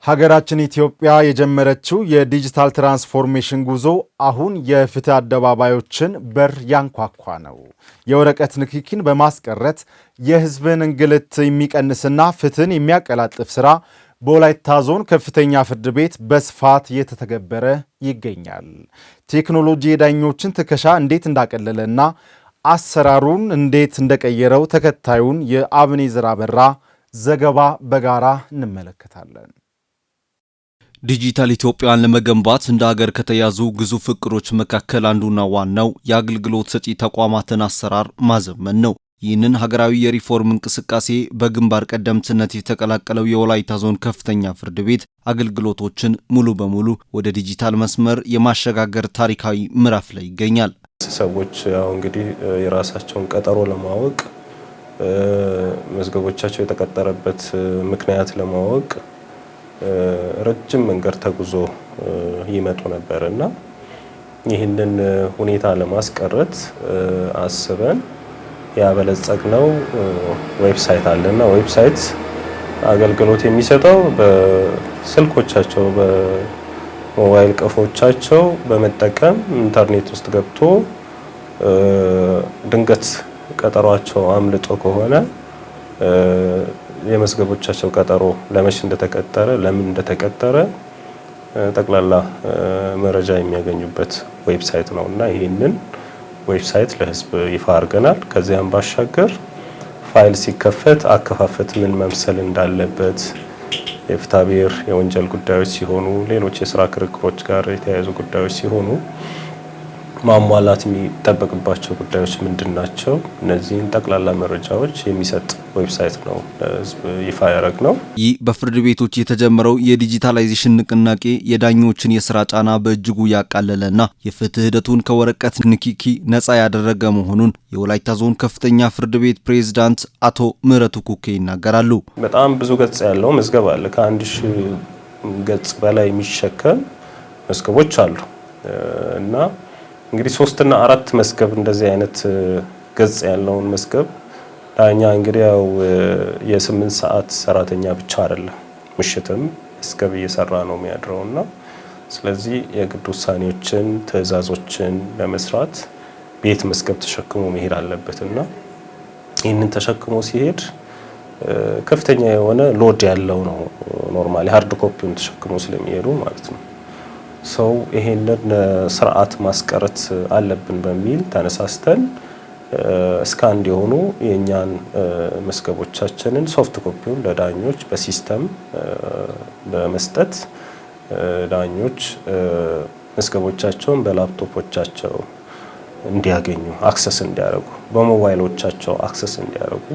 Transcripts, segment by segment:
ሀገራችን ኢትዮጵያ የጀመረችው የዲጂታል ትራንስፎርሜሽን ጉዞ አሁን የፍትህ አደባባዮችን በር ያንኳኳ ነው። የወረቀት ንክኪን በማስቀረት የህዝብን እንግልት የሚቀንስና ፍትህን የሚያቀላጥፍ ስራ በወላይታ ዞን ከፍተኛ ፍርድ ቤት በስፋት እየተተገበረ ይገኛል። ቴክኖሎጂ የዳኞችን ትከሻ እንዴት እንዳቀለለና አሰራሩን እንዴት እንደቀየረው ተከታዩን የአብኔዘር አበራ ዘገባ በጋራ እንመለከታለን። ዲጂታል ኢትዮጵያን ለመገንባት እንደ ሀገር ከተያዙ ግዙፍ እቅዶች መካከል አንዱና ዋናው የአገልግሎት ሰጪ ተቋማትን አሰራር ማዘመን ነው። ይህንን ሀገራዊ የሪፎርም እንቅስቃሴ በግንባር ቀደምትነት የተቀላቀለው የወላይታ ዞን ከፍተኛ ፍርድ ቤት አገልግሎቶችን ሙሉ በሙሉ ወደ ዲጂታል መስመር የማሸጋገር ታሪካዊ ምዕራፍ ላይ ይገኛል። ሰዎች ያው እንግዲህ የራሳቸውን ቀጠሮ ለማወቅ መዝገቦቻቸው የተቀጠረበት ምክንያት ለማወቅ ረጅም መንገድ ተጉዞ ይመጡ ነበርና ይህንን ሁኔታ ለማስቀረት አስበን ያበለጸግነው ዌብሳይት አለና ዌብሳይት አገልግሎት የሚሰጠው በስልኮቻቸው በሞባይል ቀፎቻቸው በመጠቀም ኢንተርኔት ውስጥ ገብቶ ድንገት ቀጠሯቸው አምልጦ ከሆነ የመዝገቦቻቸው ቀጠሮ ለመቼ እንደተቀጠረ ለምን እንደተቀጠረ ጠቅላላ መረጃ የሚያገኙበት ዌብሳይት ነውና ይሄንን ዌብሳይት ለህዝብ ይፋ አድርገናል። ከዚያም ባሻገር ፋይል ሲከፈት አከፋፈት ምን መምሰል እንዳለበት የፍትሐብሔር የወንጀል ጉዳዮች ሲሆኑ ሌሎች የሥራ ክርክሮች ጋር የተያያዙ ጉዳዮች ሲሆኑ ማሟላት የሚጠበቅባቸው ጉዳዮች ምንድናቸው? እነዚህን ጠቅላላ መረጃዎች የሚሰጥ ዌብሳይት ነው ለህዝብ ይፋ ያደረግነው። ይህ በፍርድ ቤቶች የተጀመረው የዲጂታላይዜሽን ንቅናቄ የዳኞችን የስራ ጫና በእጅጉ ያቃለለና የፍትህ ሂደቱን ከወረቀት ንክኪ ነፃ ያደረገ መሆኑን የወላይታ ዞን ከፍተኛ ፍርድ ቤት ፕሬዝዳንት አቶ ምህረቱ ኩኬ ይናገራሉ። በጣም ብዙ ገጽ ያለው መዝገብ አለ። ከ1000 ገጽ በላይ የሚሸከም መዝገቦች አሉ እና እንግዲህ 3 እና 4 መዝገብ እንደዚህ አይነት ገጽ ያለውን መዝገብ ዳኛ እንግዲህ ያው የ8 ሰዓት ሰራተኛ ብቻ አይደለም፣ ምሽትም መዝገብ እየሰራ ነው የሚያድረውና ስለዚህ የግድ ውሳኔዎችን ትዕዛዞችን ለመስራት ቤት መዝገብ ተሸክሞ መሄድ አለበትና ይህንን ተሸክሞ ሲሄድ ከፍተኛ የሆነ ሎድ ያለው ነው። ኖርማሊ ሃርድ ኮፒውን ተሸክሞ ስለሚሄዱ ማለት ነው። ሰው ይሄንን ስርዓት ማስቀረት አለብን በሚል ተነሳስተን እስካን የሆኑ የኛን መዝገቦቻችንን ሶፍት ኮፒውን ለዳኞች በሲስተም በመስጠት ዳኞች መዝገቦቻቸውን በላፕቶፖቻቸው እንዲያገኙ አክሰስ እንዲያደርጉ በሞባይሎቻቸው አክሰስ እንዲያደርጉ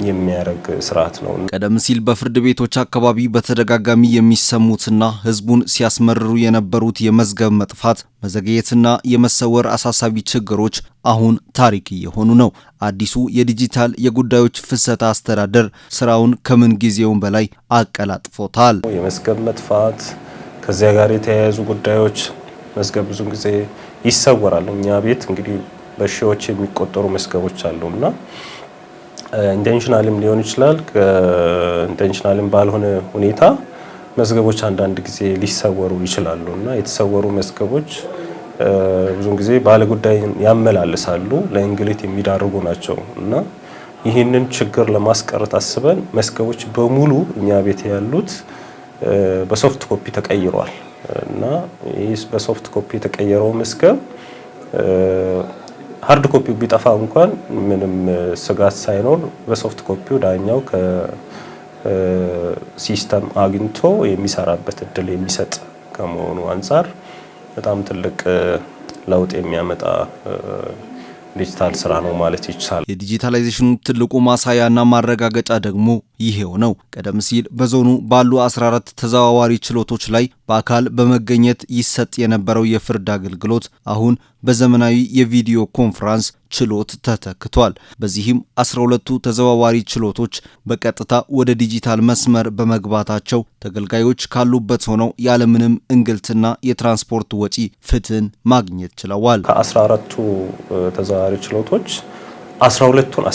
የሚያደርግ ስርዓት ነው። ቀደም ሲል በፍርድ ቤቶች አካባቢ በተደጋጋሚ የሚሰሙትና ህዝቡን ሲያስመርሩ የነበሩት የመዝገብ መጥፋት፣ መዘግየትና የመሰወር አሳሳቢ ችግሮች አሁን ታሪክ እየሆኑ ነው። አዲሱ የዲጂታል የጉዳዮች ፍሰት አስተዳደር ስራውን ከምን ጊዜውም በላይ አቀላጥፎታል። የመዝገብ መጥፋት ከዚያ ጋር የተያያዙ ጉዳዮች መዝገብ ብዙ ጊዜ ይሰወራል። እኛ ቤት እንግዲህ በሺዎች የሚቆጠሩ መዝገቦች አሉና ኢንቴንሽናልም ሊሆን ይችላል ኢንቴንሽናልም ባልሆነ ሁኔታ መዝገቦች አንዳንድ ጊዜ ሊሰወሩ ይችላሉና የተሰወሩ መዝገቦች ብዙ ጊዜ ባለጉዳይ ያመላልሳሉ፣ ለእንግልት የሚዳርጉ ናቸው እና ይህንን ችግር ለማስቀረት አስበን መዝገቦች በሙሉ እኛ ቤት ያሉት በሶፍት ኮፒ ተቀይሯል እና ይህ በሶፍት ኮፒ የተቀየረው መዝገብ ሃርድ ኮፒው ቢጠፋ እንኳን ምንም ስጋት ሳይኖር በሶፍት ኮፒው ዳኛው ከሲስተም አግኝቶ የሚሰራበት እድል የሚሰጥ ከመሆኑ አንፃር በጣም ትልቅ ለውጥ የሚያመጣ ዲጂታል ስራ ነው ማለት ይቻላል። የዲጂታላይዜሽኑ ትልቁ ማሳያና ማረጋገጫ ደግሞ ይሄው ነው። ቀደም ሲል በዞኑ ባሉ 14 ተዘዋዋሪ ችሎቶች ላይ በአካል በመገኘት ይሰጥ የነበረው የፍርድ አገልግሎት አሁን በዘመናዊ የቪዲዮ ኮንፈረንስ ችሎት ተተክቷል። በዚህም 12ቱ ተዘዋዋሪ ችሎቶች በቀጥታ ወደ ዲጂታል መስመር በመግባታቸው ተገልጋዮች ካሉበት ሆነው ያለምንም እንግልትና የትራንስፖርት ወጪ ፍትህን ማግኘት ችለዋል። ከ14ቱ ተዘዋዋሪ ችሎቶች 12ቱን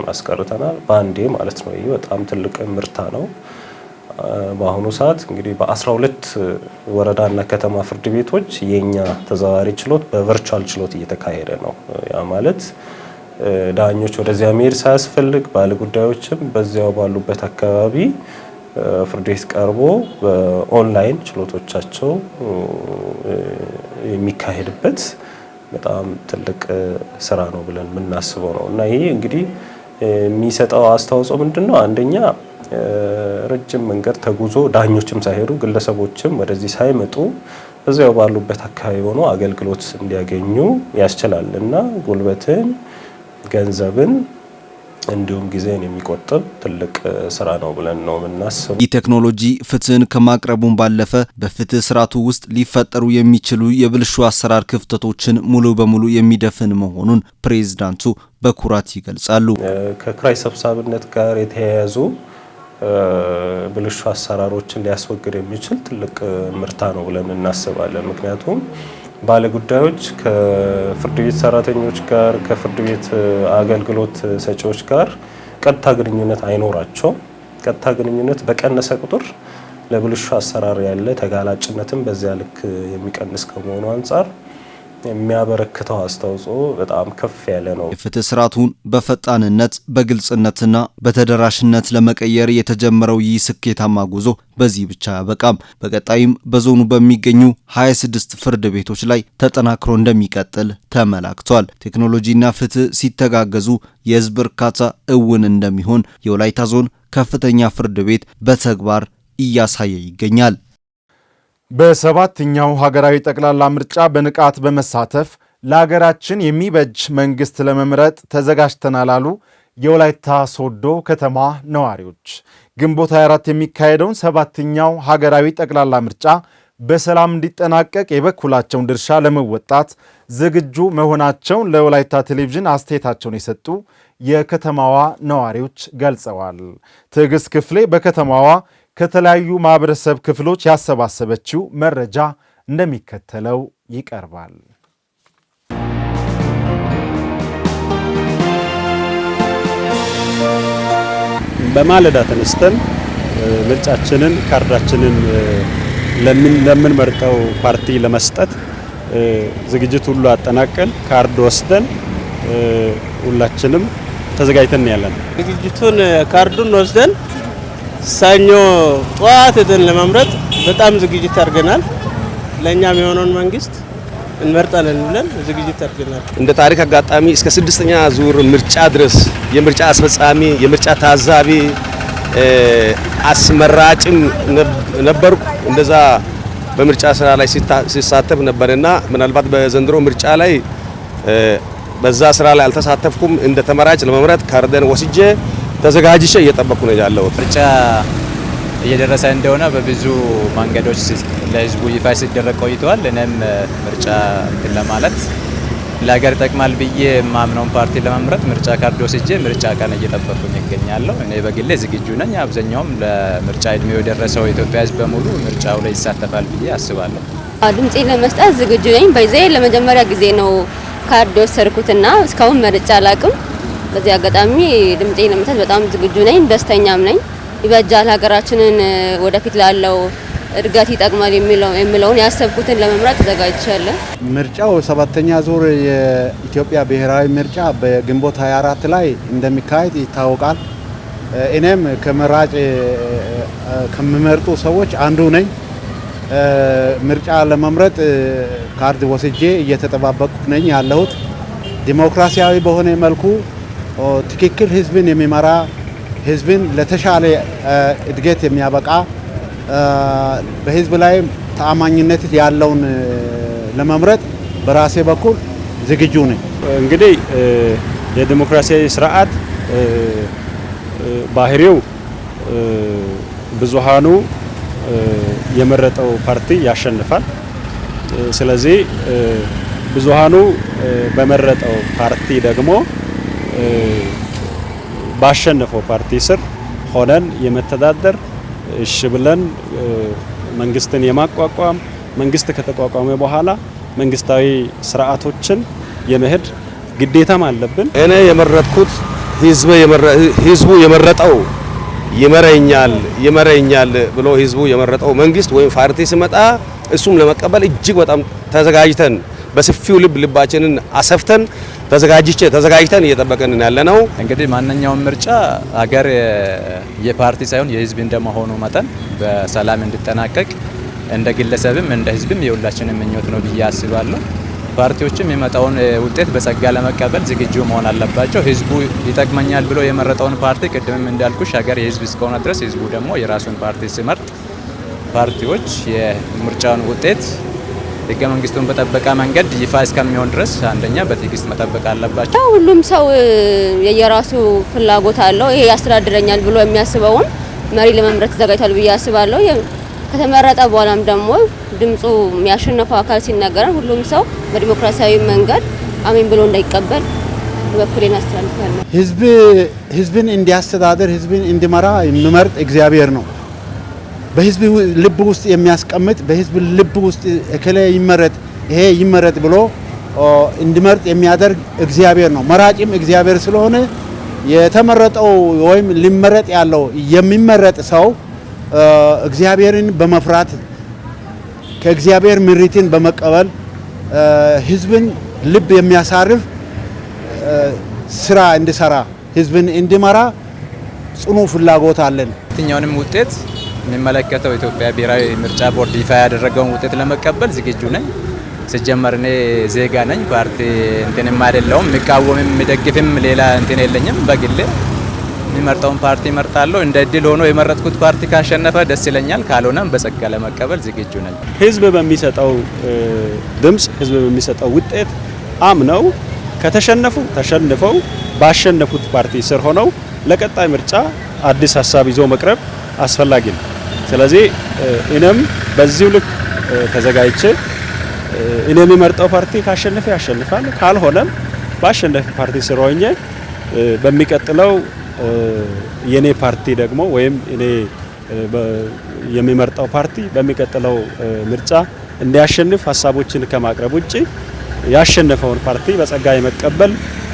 አስቀርተናል። በአንዴ ማለት ነው። ይህ በጣም ትልቅ ምርታ ነው። በአሁኑ ሰዓት እንግዲህ በ12 ወረዳና ከተማ ፍርድ ቤቶች የኛ ተዘዋዋሪ ችሎት በቨርቹዋል ችሎት እየተካሄደ ነው። ያ ማለት ዳኞች ወደዚያ መሄድ ሳያስፈልግ ባለጉዳዮችም በዚያው ባሉበት አካባቢ ፍርድ ቤት ቀርቦ በኦንላይን ችሎቶቻቸው የሚካሄድበት በጣም ትልቅ ስራ ነው ብለን የምናስበው ነው እና ይሄ እንግዲህ የሚሰጠው አስተዋጽኦ ምንድነው? አንደኛ ረጅም መንገድ ተጉዞ ዳኞችም ሳይሄዱ ግለሰቦችም ወደዚህ ሳይመጡ እዚያው ባሉበት አካባቢ ሆኖ አገልግሎት እንዲያገኙ ያስችላልና ጉልበትን፣ ገንዘብን እንዲሁም ጊዜን የሚቆጥብ ትልቅ ስራ ነው ብለን ነው የምናስበው። ይህ ቴክኖሎጂ ፍትህን ከማቅረቡን ባለፈ በፍትህ ስርዓቱ ውስጥ ሊፈጠሩ የሚችሉ የብልሹ አሰራር ክፍተቶችን ሙሉ በሙሉ የሚደፍን መሆኑን ፕሬዝዳንቱ በኩራት ይገልጻሉ። ከኪራይ ሰብሳቢነት ጋር የተያያዙ ብልሹ አሰራሮችን ሊያስወግድ የሚችል ትልቅ ምርታ ነው ብለን እናስባለን። ምክንያቱም ባለጉዳዮች ከፍርድ ቤት ሰራተኞች ጋር ከፍርድ ቤት አገልግሎት ሰጪዎች ጋር ቀጥታ ግንኙነት አይኖራቸው። ቀጥታ ግንኙነት በቀነሰ ቁጥር ለብልሹ አሰራር ያለ ተጋላጭነትን በዚያ ልክ የሚቀንስ ከመሆኑ አንጻር የሚያበረክተው አስተዋጽኦ በጣም ከፍ ያለ ነው። የፍትህ ስርዓቱን በፈጣንነት በግልጽነትና በተደራሽነት ለመቀየር የተጀመረው ይህ ስኬታማ ጉዞ በዚህ ብቻ አያበቃም። በቀጣይም በዞኑ በሚገኙ 26 ፍርድ ቤቶች ላይ ተጠናክሮ እንደሚቀጥል ተመላክቷል። ቴክኖሎጂና ፍትህ ሲተጋገዙ የህዝብ እርካታ እውን እንደሚሆን የወላይታ ዞን ከፍተኛ ፍርድ ቤት በተግባር እያሳየ ይገኛል። በሰባተኛው ሀገራዊ ጠቅላላ ምርጫ በንቃት በመሳተፍ ለሀገራችን የሚበጅ መንግስት ለመምረጥ ተዘጋጅተናል አሉ የወላይታ ሶዶ ከተማ ነዋሪዎች። ግንቦት 24 የሚካሄደውን ሰባተኛው ሀገራዊ ጠቅላላ ምርጫ በሰላም እንዲጠናቀቅ የበኩላቸውን ድርሻ ለመወጣት ዝግጁ መሆናቸውን ለወላይታ ቴሌቪዥን አስተያየታቸውን የሰጡ የከተማዋ ነዋሪዎች ገልጸዋል። ትዕግስት ክፍሌ በከተማዋ ከተለያዩ ማህበረሰብ ክፍሎች ያሰባሰበችው መረጃ እንደሚከተለው ይቀርባል። በማለዳ ተነስተን ምርጫችንን ካርዳችንን ለምንመርጠው ፓርቲ ለመስጠት ዝግጅት ሁሉ አጠናቀን ካርድ ወስደን ሁላችንም ተዘጋጅተን ያለን ዝግጅቱን ካርዱን ወስደን ሰኞ ጧት ሄደን ለመምረጥ በጣም ዝግጅት አድርገናል። ለኛም የሆነውን መንግስት እንመርጣለን ብለን ዝግጅት አድርገናል። እንደ ታሪክ አጋጣሚ እስከ 6ኛ ዙር ምርጫ ድረስ የምርጫ አስፈጻሚ፣ የምርጫ ታዛቢ፣ አስመራጭም ነበርኩ። እንደዛ በምርጫ ስራ ላይ ሲሳተፍ ነበርና ምናልባት በዘንድሮ ምርጫ ላይ በዛ ስራ ላይ አልተሳተፍኩም። እንደ ተመራጭ ለመምረጥ ካርደን ወስጄ ተዘጋጅቼ እየጠበቅኩ ነው ያለው። ምርጫ እየደረሰ እንደሆነ በብዙ መንገዶች ለህዝቡ ይፋ ሲደረግ ቆይተዋል። እኔም ምርጫ እንትን ለማለት ለሀገር ይጠቅማል ብዬ የማምነውን ፓርቲ ለመምረጥ ምርጫ ካርድ ወስጄ ምርጫ ቀን እየጠበቅኩኝ ይገኛለሁ። እኔ በግሌ ዝግጁ ነኝ። አብዛኛውም ለምርጫ እድሜው የደረሰው የኢትዮጵያ ህዝብ በሙሉ ምርጫው ላይ ይሳተፋል ብዬ አስባለሁ። ድምጼ ለመስጠት ዝግጁ ነኝ። በዚህ ለመጀመሪያ ጊዜ ነው ካርድ ወሰድኩትና እስካሁን መርጫ አላቅም። በዚህ አጋጣሚ ድምጼ ለመስጠት በጣም ዝግጁ ነኝ፣ ደስተኛም ነኝ። ይበጃል፣ ሀገራችንን ወደፊት ላለው እድገት ይጠቅማል የሚለውን ያሰብኩትን ለመምረጥ ተዘጋጅቻለሁ። ምርጫው ሰባተኛ ዙር የኢትዮጵያ ብሔራዊ ምርጫ በግንቦት 24 ላይ እንደሚካሄድ ይታወቃል። እኔም ከመራጭ ከሚመርጡ ሰዎች አንዱ ነኝ። ምርጫ ለመምረጥ ካርድ ወስጄ እየተጠባበቅኩ ነኝ ያለሁት። ዲሞክራሲያዊ በሆነ መልኩ ትክክል ህዝብን የሚመራ ህዝብን ለተሻለ እድገት የሚያበቃ በህዝብ ላይ ተአማኝነት ያለውን ለመምረጥ በራሴ በኩል ዝግጁ ነኝ። እንግዲህ የዲሞክራሲያዊ ስርዓት ባህሪው ብዙሃኑ የመረጠው ፓርቲ ያሸንፋል። ስለዚህ ብዙሃኑ በመረጠው ፓርቲ ደግሞ ባሸነፈው ፓርቲ ስር ሆነን የመተዳደር እሺ ብለን መንግስትን የማቋቋም መንግስት ከተቋቋመ በኋላ መንግስታዊ ስርዓቶችን የመሄድ ግዴታም አለብን። እኔ የመረጥኩት ህዝቡ የመረጠው ይመረኛል ብሎ ህዝቡ የመረጠው መንግስት ወይም ፓርቲ ሲመጣ እሱም ለመቀበል እጅግ በጣም ተዘጋጅተን በሰፊው ልባችንን አሰፍተን ተዘጋጅተን እየጠበቀን ያለነው። እንግዲህ ማንኛውም ምርጫ ሀገር የፓርቲ ሳይሆን የህዝብ እንደመሆኑ መጠን በሰላም እንዲጠናቀቅ እንደ ግለሰብም እንደ ህዝብም የሁላችንም ምኞት ነው ብዬ አስባለሁ። ፓርቲዎችም የመጣውን ውጤት በጸጋ ለመቀበል ዝግጁ መሆን አለባቸው። ህዝቡ ይጠቅመኛል ብሎ የመረጠውን ፓርቲ ቅድምም እንዳልኩሽ ሀገር የህዝብ እስከሆነ ድረስ ህዝቡ ደግሞ የራሱን ፓርቲ ሲመርጥ ፓርቲዎች የምርጫውን ውጤት ህገ መንግስቱን በጠበቀ መንገድ ይፋ እስከሚሆን ድረስ አንደኛ በትዕግስት መጠበቅ አለባቸው። ሁሉም ሰው የየራሱ ፍላጎት አለው። ይሄ ያስተዳድረኛል ብሎ የሚያስበውን መሪ ለመምረጥ ተዘጋጅቷል ብዬ አስባለሁ። ከተመረጠ በኋላም ደግሞ ድምፁ የሚያሸንፈው አካል ሲነገረን ሁሉም ሰው በዲሞክራሲያዊ መንገድ አሜን ብሎ እንዳይቀበል በኩሌን አስተላልፋለሁ። ህዝብን እንዲያስተዳድር ህዝብን እንዲመራ የሚመርጥ እግዚአብሔር ነው። በህዝብ ልብ ውስጥ የሚያስቀምጥ በህዝብ ልብ ውስጥ እከሌ ይመረጥ ይሄ ይመረጥ ብሎ እንዲመርጥ የሚያደርግ እግዚአብሔር ነው። መራጭም እግዚአብሔር ስለሆነ የተመረጠው ወይም ሊመረጥ ያለው የሚመረጥ ሰው እግዚአብሔርን በመፍራት ከእግዚአብሔር ምሪትን በመቀበል ህዝብን ልብ የሚያሳርፍ ስራ እንዲሰራ ህዝብን እንዲመራ ጽኑ ፍላጎት አለን። የትኛውንም ውጤት የሚመለከተው ኢትዮጵያ ብሔራዊ ምርጫ ቦርድ ይፋ ያደረገውን ውጤት ለመቀበል ዝግጁ ነኝ። ሲጀመር እኔ ዜጋ ነኝ፣ ፓርቲ እንትንም አይደለሁም። የሚቃወምም የሚደግፍም ሌላ እንትን የለኝም። በግሌ የሚመርጠውን ፓርቲ እመርጣለሁ። እንደ እድል ሆኖ የመረጥኩት ፓርቲ ካሸነፈ ደስ ይለኛል፣ ካልሆነም በጸጋ ለመቀበል ዝግጁ ነኝ። ህዝብ በሚሰጠው ድምጽ ህዝብ በሚሰጠው ውጤት አምነው ተሸንፈው ባሸነፉት ፓርቲ ስር ሆነው ለቀጣይ ምርጫ አዲስ ሀሳብ ይዞ መቅረብ አስፈላጊ ነው። ስለዚህ እኔም በዚሁ ልክ ተዘጋጅቼ እኔ የሚመርጠው ፓርቲ ካሸነፈ ያሸንፋል፣ ካልሆነም ባሸነፈ ፓርቲ ስር ሆኜ በሚቀጥለው የኔ ፓርቲ ደግሞ ወይም እኔ የሚመርጠው ፓርቲ በሚቀጥለው ምርጫ እንዲያሸንፍ ሀሳቦችን ከማቅረብ ውጪ ያሸነፈውን ፓርቲ በጸጋ የመቀበል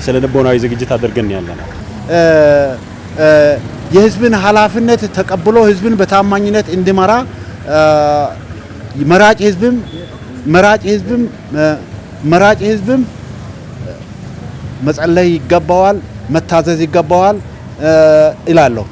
ስለ ልቦናዊ ዝግጅት አድርገን ያለና የህዝብን ኃላፊነት ተቀብሎ ህዝብን በታማኝነት እንዲመራ መራጭ ህዝብም መጸለይ ይገባዋል፣ መታዘዝ ይገባዋል እላለሁ።